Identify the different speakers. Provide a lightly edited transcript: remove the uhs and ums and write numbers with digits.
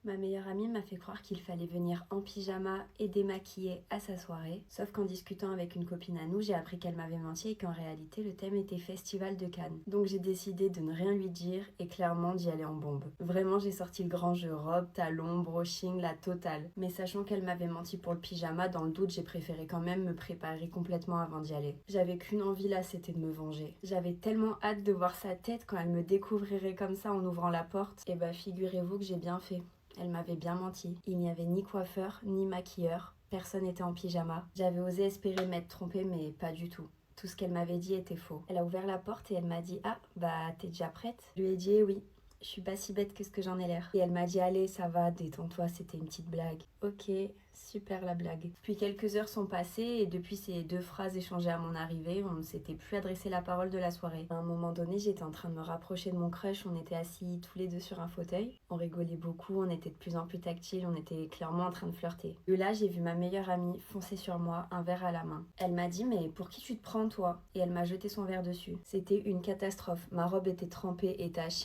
Speaker 1: Ma meilleure amie m'a fait croire qu'il fallait venir en pyjama et démaquillée à sa soirée. Sauf qu'en discutant avec une copine à nous, j'ai appris qu'elle m'avait menti et qu'en réalité le thème était Festival de Cannes. Donc j'ai décidé de ne rien lui dire et clairement d'y aller en bombe. Vraiment j'ai sorti le grand jeu, robe, talons, brushing, la totale. Mais sachant qu'elle m'avait menti pour le pyjama, dans le doute j'ai préféré quand même me préparer complètement avant d'y aller. J'avais qu'une envie là, c'était de me venger. J'avais tellement hâte de voir sa tête quand elle me découvrirait comme ça en ouvrant la porte. Et bah figurez-vous que j'ai bien fait. Elle m'avait bien menti. Il n'y avait ni coiffeur, ni maquilleur. Personne n'était en pyjama. J'avais osé espérer m'être trompée, mais pas du tout. Tout ce qu'elle m'avait dit était faux. Elle a ouvert la porte et elle m'a dit « Ah, bah t'es déjà prête ?» Je lui ai dit « Eh oui, je suis pas si bête que ce que j'en ai l'air. » Et elle m'a dit « Allez, ça va, détends-toi, c'était une petite blague. » Ok, super la blague. Puis quelques heures sont passées et depuis ces 2 phrases échangées à mon arrivée, on ne s'était plus adressé la parole de la soirée. À un moment donné, j'étais en train de me rapprocher de mon crush, on était assis tous les deux sur un fauteuil. On rigolait beaucoup, on était de plus en plus tactiles, on était clairement en train de flirter. Et là, j'ai vu ma meilleure amie foncer sur moi, un verre à la main. Elle m'a dit « Mais pour qui tu te prends toi ?» Et elle m'a jeté son verre dessus. C'était une catastrophe. Ma robe était trempée et tachée.